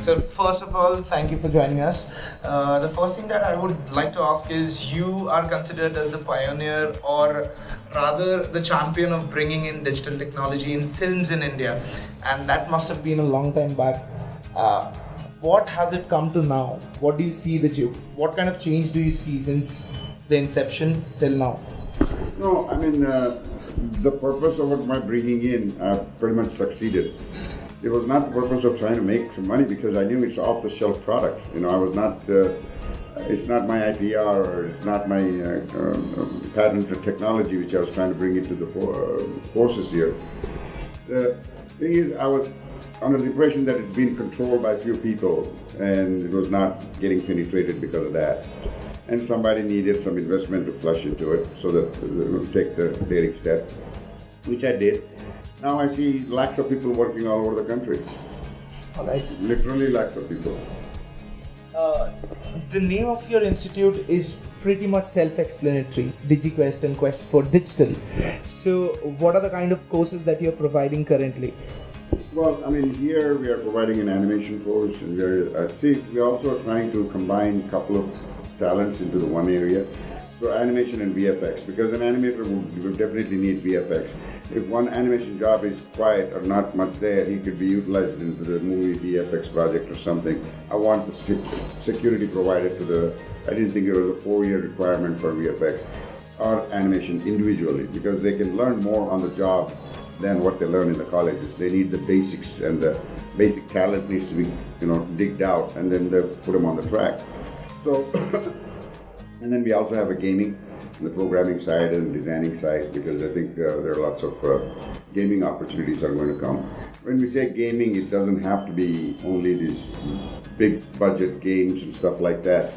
So first of all, thank you for joining us. The first thing that I would like to ask is, you are considered as the pioneer, or rather the champion of bringing in digital technology in films in India, and that must have been a long time back. What has it come to now? What do you see what kind of change do you see since the inception till now? No, I mean, the purpose of what my bringing in pretty much succeeded. It was not the purpose of trying to make some money, because I knew it's off-the-shelf product. I was not, it's not my IPR, or it's not my patented technology which I was trying to bring into the forces here. The thing is, I was under the impression that it's been controlled by a few people, and it was not getting penetrated because of that. And somebody needed some investment to flush into it, so that take the daring step, which I did. Now I see lakhs of people working all over the country. All right. Literally lakhs of people. The name of your institute is pretty much self-explanatory, Digiquest and Quest for Digital. So what are the kind of courses that you're providing currently? Well, I mean, here we are providing an animation course, and we also are trying to combine a couple of talents into the one area. So animation and VFX, because an animator will definitely need VFX. If one animation job is quiet or not much there, he could be utilized into the movie VFX project or something. I want the security provided to I didn't think it was a 4-year requirement for VFX or animation individually, because they can learn more on the job than what they learn in the colleges. They need the basics, and the basic talent needs to be, digged out, and then they put them on the track. So, and then we also have a gaming, the programming side and designing side, because I think there are lots of gaming opportunities are going to come. When we say gaming, it doesn't have to be only these big budget games and stuff like that.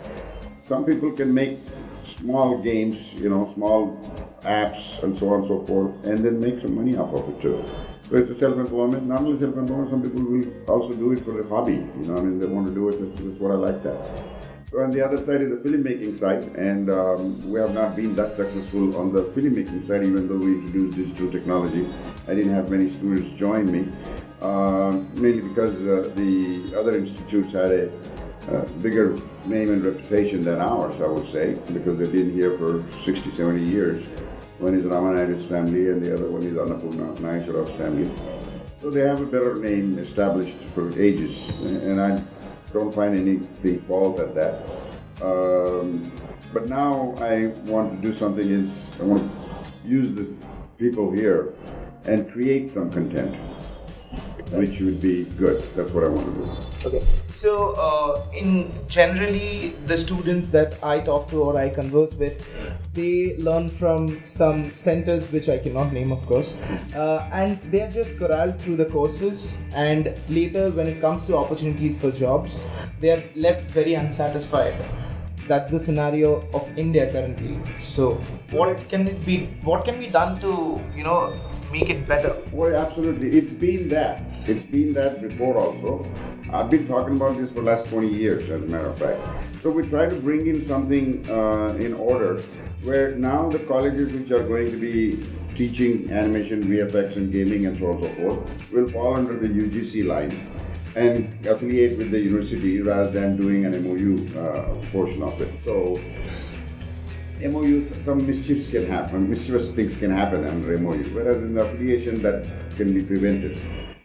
Some people can make small games, small apps and so on and so forth, and then make some money off of it too. So it's a self-employment. Not only self-employment, some people will also do it for a hobby. They want to do it. That's what I like that. So on the other side is the filmmaking side, and we have not been that successful on the filmmaking side, even though we introduced digital technology. I didn't have many students join me, mainly because the other institutes had a bigger name and reputation than ours, I would say, because they've been here for 60, 70 years. One is Ramanayana's family, and the other one is Annapurna Nageswara's family. So they have a better name established for ages, and I don't find anything fault at that. But now I want to do something I want to use the people here and create some content, which would be good. That's what I want to do. Okay. So, generally, the students that I talk to or I converse with, they learn from some centers which I cannot name, of course, and they are just corralled through the courses, and later when it comes to opportunities for jobs, they are left very unsatisfied. That's the scenario of India currently. So what can be done to make it better? Well, absolutely. It's been that before also. I've been talking about this for the last 20 years, as a matter of fact. So we try to bring in something in order, where now the colleges which are going to be teaching animation, VFX and gaming and so on and so forth will fall under the UGC line and affiliate with the university rather than doing an MOU portion of it. So MOUs, some mischievous things can happen under MOU, whereas in the affiliation that can be prevented.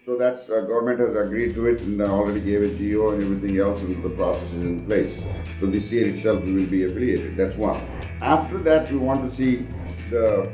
So that's government has agreed to it and already gave a GO and everything else, and the process is in place. So this year itself we will be affiliated. That's one. After that, we want to see the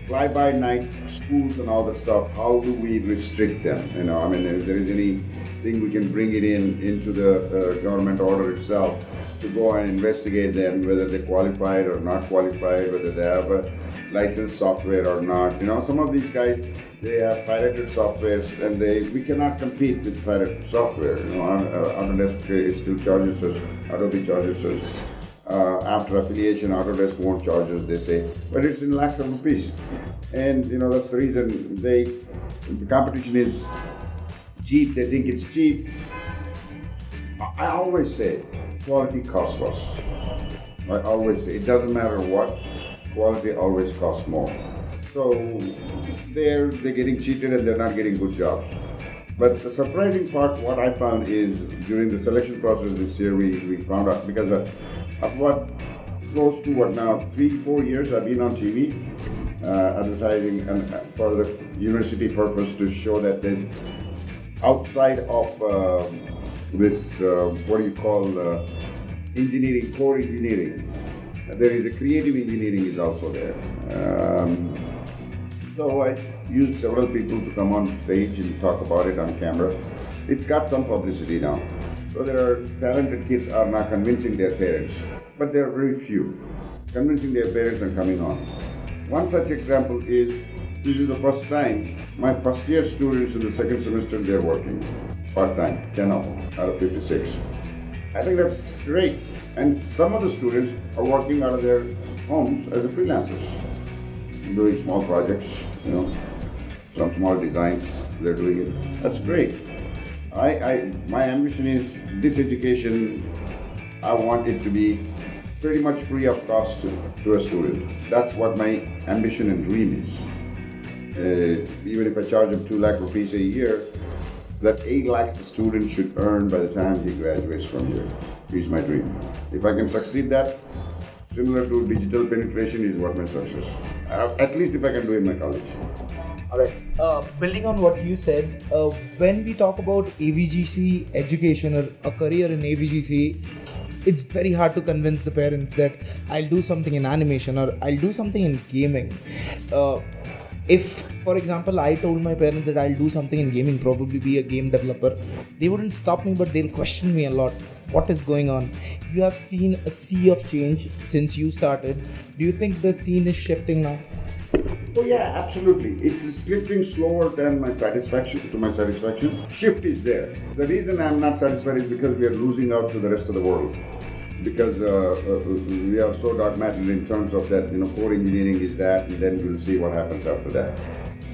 fly-by-night schools and all that stuff. How do we restrict them? If there is anything we can bring it into the government order itself to go and investigate them, whether they're qualified or not qualified, whether they have a licensed software or not. Some of these guys, they have pirated softwares, and we cannot compete with pirated software. Autodesk still charges us, Adobe charges us. After affiliation, Autodesk won't charge us, they say, but it's in lakhs of rupees. And that's the reason the competition is cheap. They think it's cheap. I always say quality costs less. I always say it doesn't matter what, quality always costs more. So they're getting cheated and they're not getting good jobs. But the surprising part, what I found is during the selection process this year, we found out because of what close to what now 3-4 years I've been on TV advertising and for the university purpose to show that they outside of this what do you call engineering, core engineering, there is a creative engineering is also there. So I used several people to come on stage and talk about it on camera. It's got some publicity now. So there are talented kids are now convincing their parents, but there are very few convincing their parents and coming on. One such example is, this is the first time my first year students in the second semester, they're working part-time, 10 of them out of 56. I think that's great. And some of the students are working out of their homes as a freelancers, doing small projects, some small designs, they're doing it. That's great. My ambition is this education, I want it to be pretty much free of cost to a student. That's what my ambition and dream is. Even if I charge him 2 lakh rupees a year, that 8 lakhs the student should earn by the time he graduates from here is my dream. If I can succeed that, similar to digital penetration is what my success. At least if I can do it in my college. Alright, building on what you said, when we talk about AVGC education or a career in AVGC, it's very hard to convince the parents that I'll do something in animation or I'll do something in gaming. If, for example, I told my parents that I'll do something in gaming, probably be a game developer, they wouldn't stop me, but they'll question me a lot. What is going on? You have seen a sea of change since you started. Do you think the scene is shifting now? Oh yeah, absolutely. It's slipping slower than my satisfaction. Shift is there. The reason I'm not satisfied is because we are losing out to the rest of the world. Because we are so dogmatic in terms of that, core engineering is that, and then we'll see what happens after that.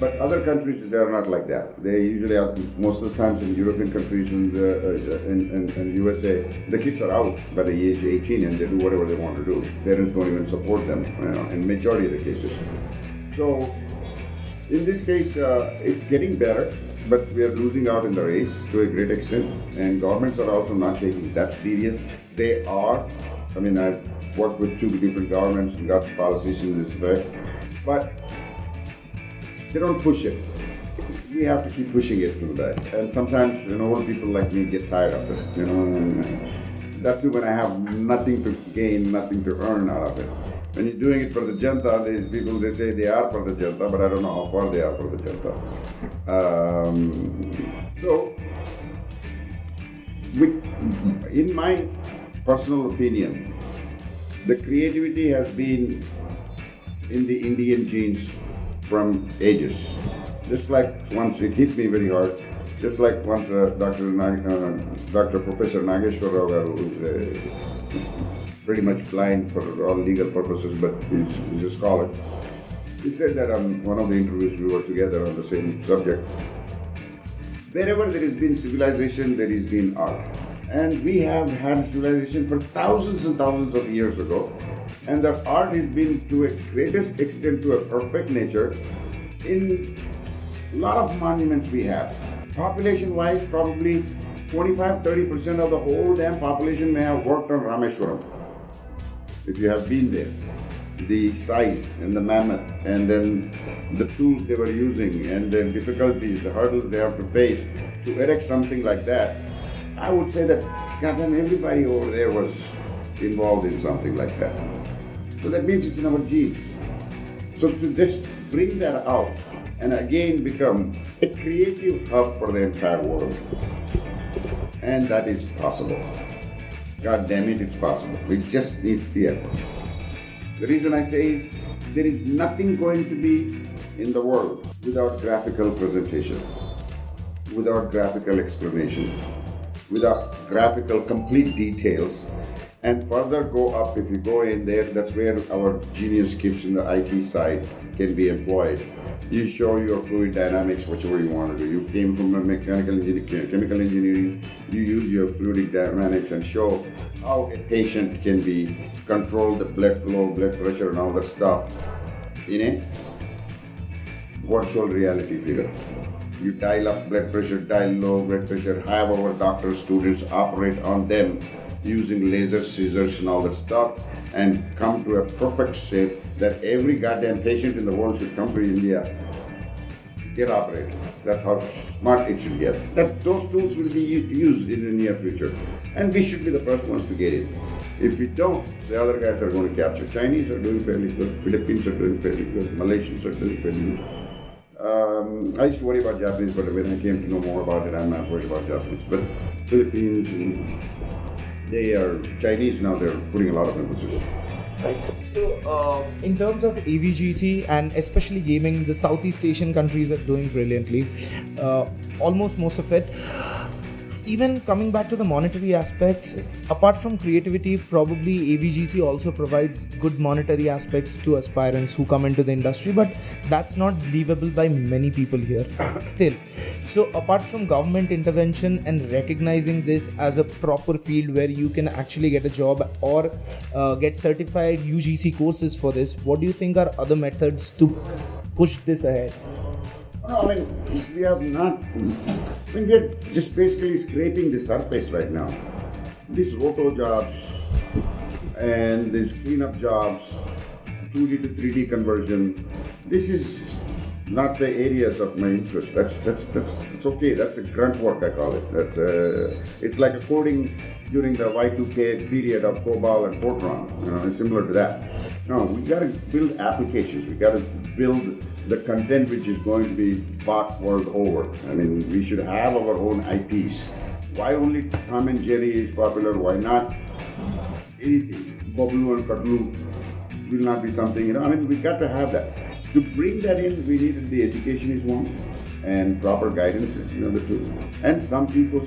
But other countries, they are not like that. They usually are, most of the times in European countries and the USA, the kids are out by the age 18 and they do whatever they want to do. Parents don't even support them, in majority of the cases. So, in this case, it's getting better, but we are losing out in the race to a great extent, and governments are also not taking that serious. They are. I've worked with 2 different governments and got policies in this effect, but they don't push it. We have to keep pushing it to the back, and sometimes, old people like me get tired of it. That too when I have nothing to gain, nothing to earn out of it. When you're doing it for the Janta, these people, they say they are for the Janta, but I don't know how far they are for the Janta. In my personal opinion, the creativity has been in the Indian genes from ages. Just like once it hit me very hard, just like once Dr. Professor Nageshwar Rao Garu, pretty much blind for all legal purposes, but he's a scholar. He said that on one of the interviews we were together on the same subject. Wherever there has been civilization, there has been art. And we have had civilization for thousands and thousands of years ago. And the art has been to a greatest extent to a perfect nature in a lot of monuments we have. Population-wise, probably 25-30% of the whole damn population may have worked on Rameshwaram. If you have been there, the size and the mammoth, and then the tools they were using, and the difficulties, the hurdles they have to face to erect something like that, I would say that goddamn everybody over there was involved in something like that. So that means it's in our genes. So to just bring that out and again become a creative hub for the entire world, and that is possible. God damn it, it's possible. We just need the effort. The reason I say is there is nothing going to be in the world without graphical presentation, without graphical explanation, without graphical complete details. And further go up, if you go in there, that's where our genius kids in the IT side can be employed. You show your fluid dynamics, whichever you want to do. You came from a chemical engineering, you use your fluidic dynamics and show how a patient can be controlled, the blood flow, blood pressure and all that stuff in a virtual reality figure. You dial up blood pressure, dial low blood pressure, have our doctors, students operate on them using laser scissors and all that stuff, and come to a perfect shape that every goddamn patient in the world should come to India, get operated. That's how smart it should get. That those tools will be used in the near future, and we should be the first ones to get it. If we don't, the other guys are going to capture. Chinese are doing fairly good. Philippines are doing fairly good. Malaysians are doing fairly good. I used to worry about Japanese, but when I came to know more about it, I'm not worried about Japanese. But Philippines, they are Chinese now. They're putting a lot of emphasis. Right. So, in terms of AVGC and especially gaming, the Southeast Asian countries are doing brilliantly. Almost most of it. Even coming back to the monetary aspects, apart from creativity, probably AVGC also provides good monetary aspects to aspirants who come into the industry, but that's not believable by many people here still. So apart from government intervention and recognizing this as a proper field where you can actually get a job or get certified UGC courses for this, what do you think are other methods to push this ahead? No, I mean, we have not. I mean, we're just basically scraping the surface right now. These roto jobs and these cleanup jobs, 2D to 3D conversion. This is not the areas of my interest. That's okay. That's a grunt work, I call it. It's like a coding during the Y2K period of COBOL and Fortran. It's similar to that. No, we got to build applications. We got to build the content which is going to be bought world over. I mean, we should have our own IPs. Why only Tom and Jerry is popular? Why not anything? Boblu and Katlu will not be something, I mean, we got to have that. To bring that in, we needed the education is one, and proper guidance is another two, and some eco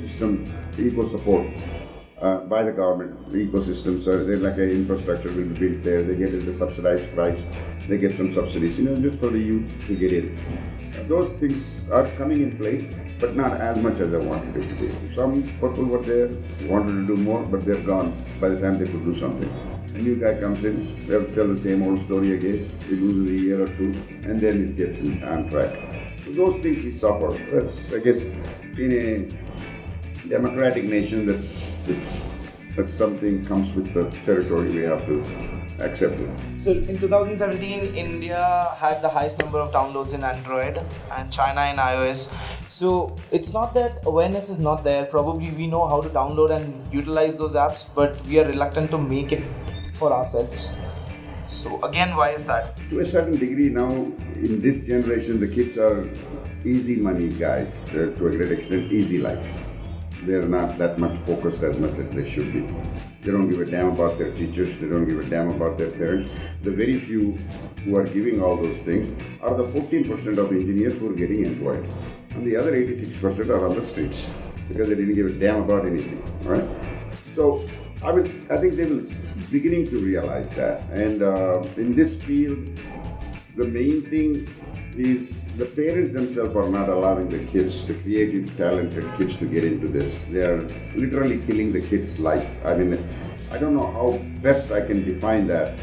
support by the government. The ecosystems are they're like an infrastructure will be built there. They get it at a subsidized price. They get some subsidies, just for the youth to get in. Those things are coming in place, but not as much as I wanted it to be. Some people were there, wanted to do more, but they're gone by the time they could do something. A new guy comes in, they have to tell the same old story again. He loses a year or two, and then it gets on track. So those things we suffer. That's, I guess, in a democratic nation, that's something comes with the territory. We have to accept it. So in 2017, India had the highest number of downloads in Android and China in iOS. So it's not that awareness is not there. Probably we know how to download and utilize those apps, but we are reluctant to make it for ourselves. So again, why is that? To a certain degree now, in this generation, the kids are easy money guys, to a great extent, easy life. They're not that much focused as much as they should be. They don't give a damn about their teachers. They don't give a damn about their parents. The very few who are giving all those things are the 14% of engineers who are getting employed. And the other 86% are on the streets because they didn't give a damn about anything, right? So I think they will beginning to realize that. And in this field, the main thing is the parents themselves are not allowing the kids, the creative, talented kids, to get into this. They are literally killing the kid's life. I mean, I don't know how best I can define that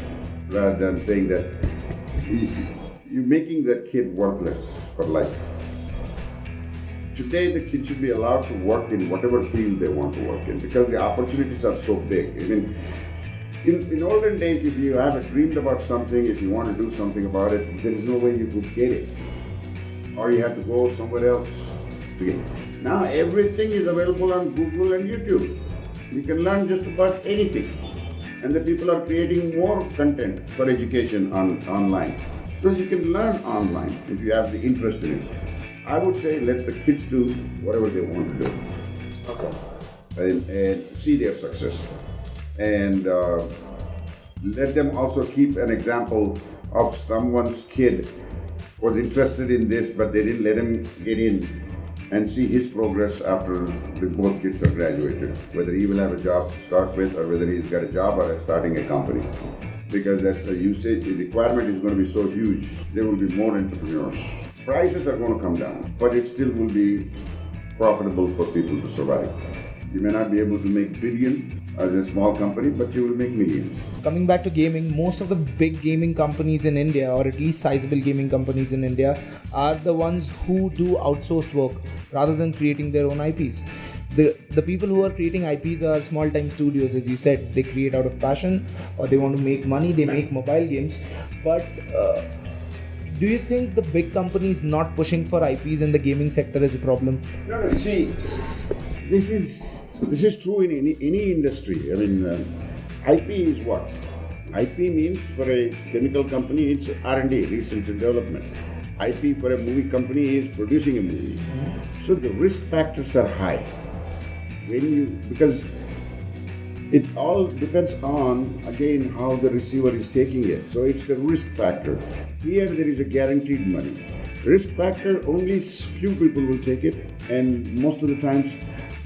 rather than saying that you're making that kid worthless for life. Today, the kid should be allowed to work in whatever field they want to work in because the opportunities are so big. I mean, in olden days, if you have dreamed about something, if you want to do something about it, there is no way you could get it. Or you had to go somewhere else to get it. Now everything is available on Google and YouTube. You can learn just about anything. And the people are creating more content for education online. So you can learn online if you have the interest in it. I would say let the kids do whatever they want to do. Okay. And see their success. And let them also keep an example of someone's kid was interested in this, but they didn't let him get in and see his progress after both kids are graduated. Whether he will have a job to start with or whether he's got a job or starting a company. Because that's the usage, the requirement is going to be so huge, there will be more entrepreneurs. Prices are going to come down, but it still will be profitable for people to survive. You may not be able to make billions as a small company, but you will make millions. Coming back to gaming, most of the big gaming companies in India, or at least sizable gaming companies in India, are the ones who do outsourced work rather than creating their own IPs. The people who are creating IPs are small time studios, as you said. They create out of passion, or they want to make money. They make mobile games. But do you think the big companies not pushing for IPs in the gaming sector is a problem? No, no. You see, this is true in any industry. I mean, IP is what? IP means for a chemical company, it's R&D, research and development. IP for a movie company is producing a movie. So the risk factors are high. Because it all depends on, again, how the receiver is taking it. So it's a risk factor. Here there is a guaranteed money. Risk factor, only few people will take it, and most of the times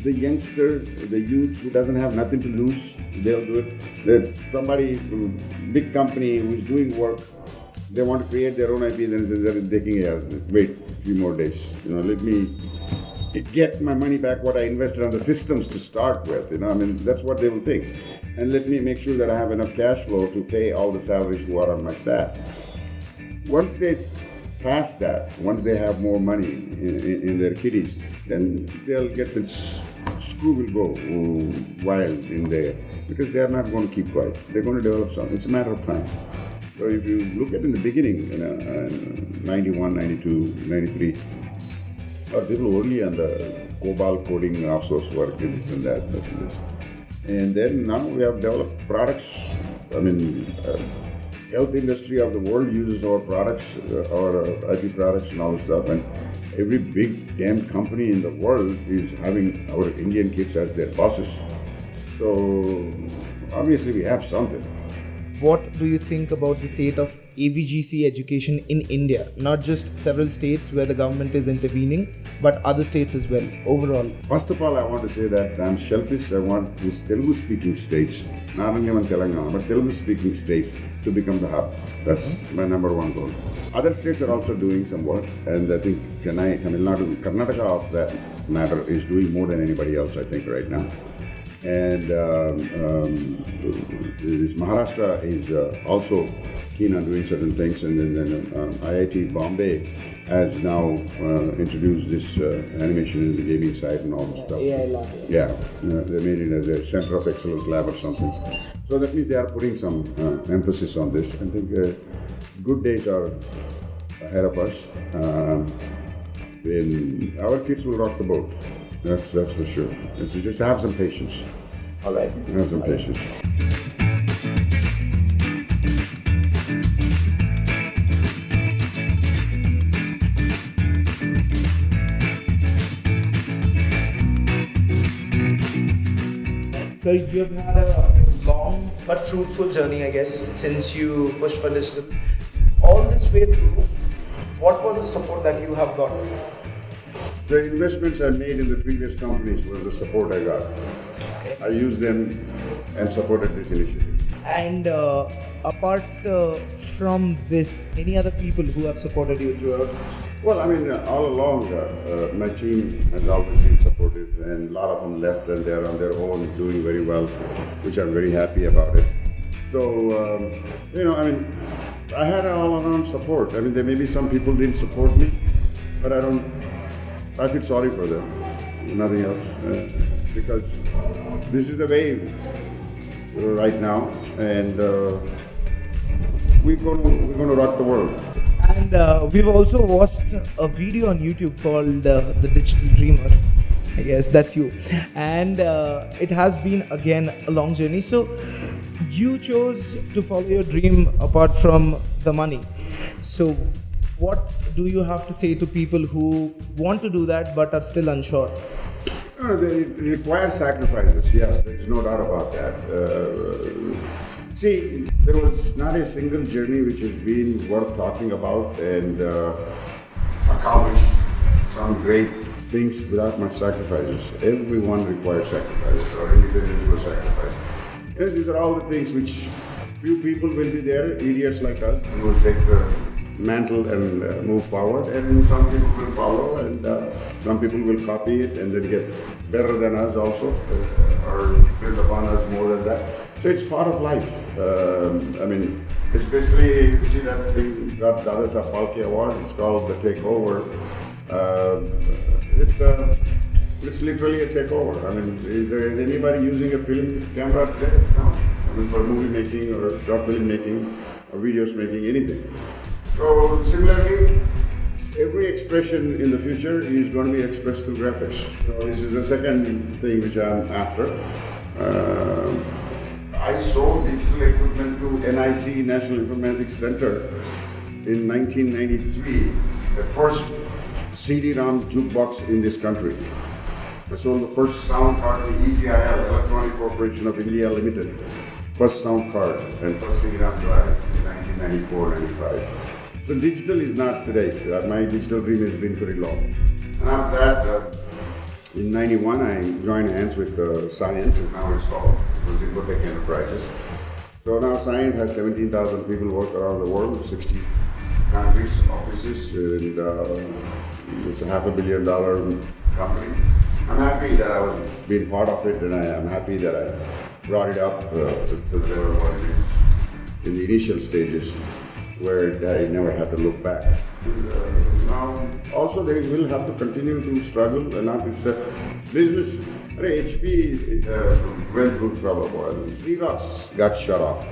the youngster, the youth who doesn't have nothing to lose, they'll do it. Somebody, big company who is doing work, they want to create their own IP, then they're taking wait a few more days. Let me get my money back, what I invested on the systems to start with. I mean, that's what they will think. And let me make sure that I have enough cash flow to pay all the salaries who are on my staff. Once they pass that, once they have more money in their kitties, then they'll get this screw will go wild in there, because they are not going to keep quiet. They're going to develop something. It's a matter of time. So if you look at in the beginning, 91, 92, 93, people only on the COBOL coding outsource work and this and that. And then now we have developed products. I mean, health industry of the world uses our products, our IP products and all this stuff. And every big damn company in the world is having our Indian kids as their bosses. So obviously we have something. What do you think about the state of AVGC education in India? Not just several states where the government is intervening, but other states as well, overall. First of all, I want to say that I'm selfish. I want these Telugu-speaking states, not only in Telangana, but Telugu-speaking states to become the hub. That's my number one goal. Other states are also doing some work, and I think Chennai, Tamil Nadu, Karnataka of that matter is doing more than anybody else, I think, right now. And Maharashtra is also keen on doing certain things, and then IIT Bombay has now introduced this animation in the gaming side and all this stuff. AI lab. Yeah, they made it as a center of excellence lab or something. So that means they are putting some emphasis on this. I think good days are ahead of us. And our kids will rock the boat. That's for sure. It's just have some patience. All right. Have some patience. So you've had a long but fruitful journey, I guess, since you pushed for digital. All this way through, what was the support that you have got? The investments I made in the previous companies was the support I got. I used them and supported this initiative. And apart from this, any other people who have supported you throughout? Well, I mean, all along, my team has always been supportive, and a lot of them left and they're on their own doing very well, which I'm very happy about it. So, I had all around support. I mean, there may be some people didn't support me, but I feel sorry for them, nothing else, because this is the wave right now, and we're going to rock the world. And we've also watched a video on YouTube called The Digital Dreamer. I guess that's you. And it has been, again, a long journey. So you chose to follow your dream apart from the money. So what do you have to say to people who want to do that but are still unsure? It requires sacrifices, yes, there's no doubt about that. See, there was not a single journey which has been worth talking about and accomplished some great things without much sacrifices. Everyone requires sacrifices, or individual sacrifice. These are all the things which few people will be there, idiots like us, who will take mantle and move forward, and some people will follow, and some people will copy it and then get better than us also, or build upon us more than that. So it's part of life. It's basically, you see that thing got the Dada Saheb Phalke Award. It's called the Takeover. It's literally a takeover. Is there anybody using a film camera today? No. For movie making or short film making or videos making, anything. So similarly, every expression in the future is going to be expressed through graphics. So this is the second thing which I'm after. I sold digital equipment to NIC, National Informatics Center, in 1993, the first CD-ROM jukebox in this country. I sold the first sound card to ECIL, Electronic Corporation of India Limited. First sound card and first CD-ROM drive in 1994-95. So digital is not today. My digital dream has been very long. And after that, in 91, I joined hands with Scient, and now it's called Digiquest Enterprises. So now Scient has 17,000 people work around the world, 60 countries, offices, and it's a $500 million company. I'm happy that I was being part of it, and I'm happy that I brought it up to the level what it is in the initial stages, where I never had to look back. Now, also they will have to continue to struggle, and not it's a business. HP went through trouble. Xerox got shut off.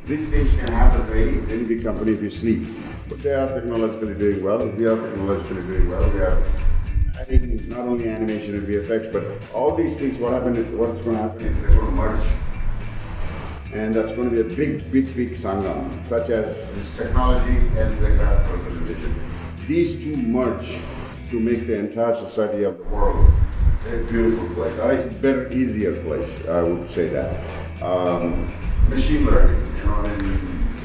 These things can happen to any big company if you sleep. But they are technologically doing well. We are technologically doing well. We are adding not only animation and VFX, but all these things. What is going to happen is they're going to merge. And that's going to be a big sangam, such as this technology and the graphical representation. These two merge to make the entire society of the world a beautiful place, or a better, easier place, I would say that. Machine learning,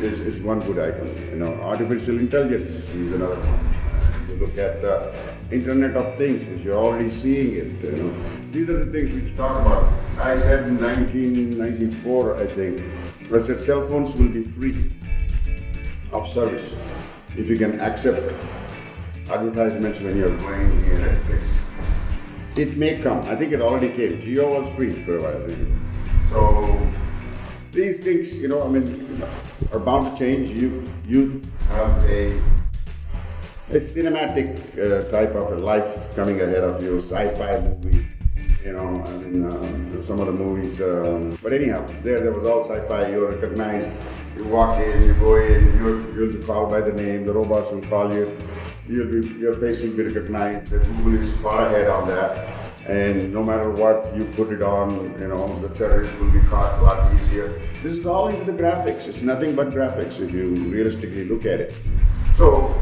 is one good item. Artificial intelligence is another one. You look at the Internet of Things, as you're already seeing it. These are the things we talk about. I said in 1994, I said cell phones will be free of service if you can accept advertisements when you're going in a place. It may come. I think it already came. Geo was free for a while. So these things, are bound to change. You have a cinematic type of a life coming ahead of you, sci-fi movie. Some of the movies. But anyhow, there was all sci-fi. You're recognized. You walk in, you go in, you'll be called by the name. The robots will call you. Your face will be recognized. The Google is far ahead on that. And no matter what you put it on, the terrorists will be caught a lot easier. This is all into the graphics. It's nothing but graphics if you realistically look at it. So,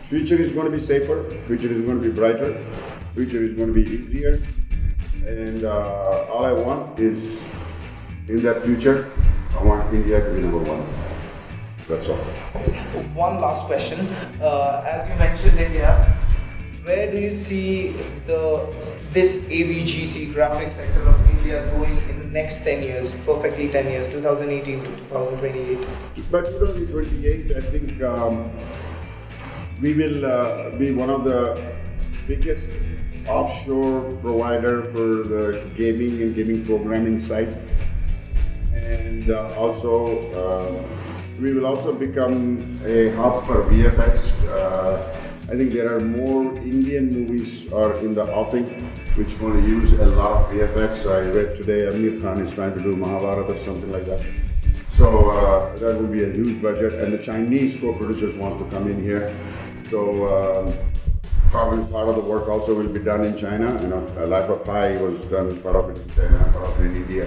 future is going to be safer. Future is going to be brighter. Future is going to be easier. And all I want is, in that future, I want India to be number one. That's all. One last question. As you mentioned India, where do you see this AVGC graphic sector of India going in the next 10 years, perfectly 10 years, 2018 to 2028? By 2028, I think we will be one of the biggest offshore provider for the gaming and gaming programming side, and also we will also become a hub for VFX. I think there are more Indian movies are in the offing which want to use a lot of VFX. I read today Amir Khan is trying to do Mahabharata or something like that. So that will be a huge budget, and the Chinese co-producers wants to come in here. So probably part of the work also will be done in China. Life of Pi was done, part of it in China, part of it in India.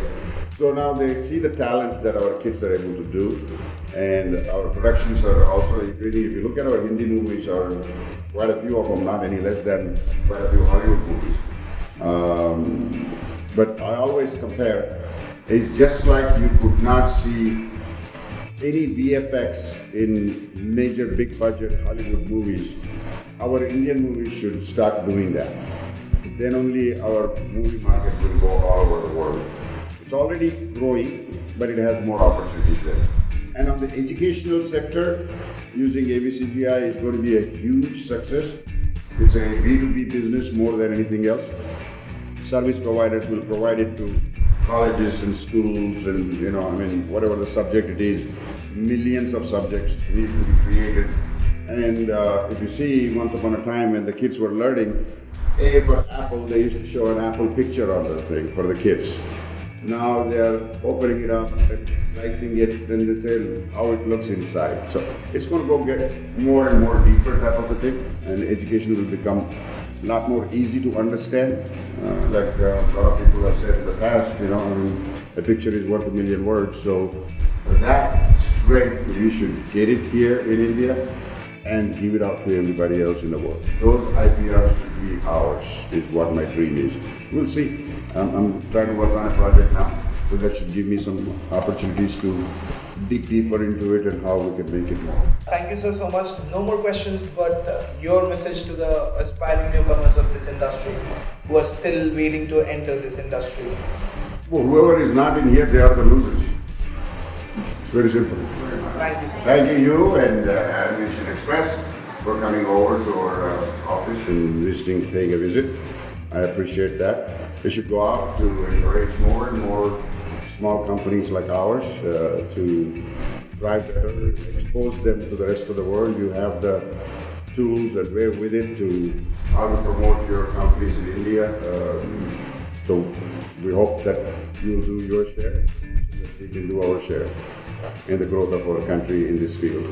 So now they see the talents that our kids are able to do, and our productions are also increasing. If you look at our Hindi movies, are quite a few of them, not any less than quite a few Hollywood movies. But I always compare, it's just like you could not see any VFX in major big budget Hollywood movies. Our Indian movies should start doing that. Then only our movie market will go all over the world. It's already growing, but it has more opportunities there. And on the educational sector, using AVCGI is going to be a huge success. It's a B2B business more than anything else. Service providers will provide it to colleges and schools and whatever the subject it is. Millions of subjects need to be created. And if you see, once upon a time when the kids were learning, A for apple, they used to show an apple picture on the thing for the kids. Now they are opening it up and slicing it, and they say how it looks inside. So it's going to go get more and more deeper type of a thing, and education will become a lot more easy to understand. Like a lot of people have said in the past, a picture is worth a million words. So that strength, we should get it here in India and give it out to everybody else in the world. Those IPRs should be ours, is what my dream is. We'll see. I'm trying to work on a project now, so that should give me some opportunities to dig deeper into it and how we can make it more. Thank you so much. No more questions, but your message to the aspiring newcomers of this industry who are still waiting to enter this industry. Well, whoever is not in here, they are the losers. It's very simple. Thank you so much. Thank you and Animation Express for coming over to our office and paying a visit. I appreciate that. We should go out to encourage more and more small companies like ours to thrive better, expose them to the rest of the world. You have the tools and way with it to how to promote your companies in India. So we hope that you'll do your share so that we can do our share in the growth of our country in this field.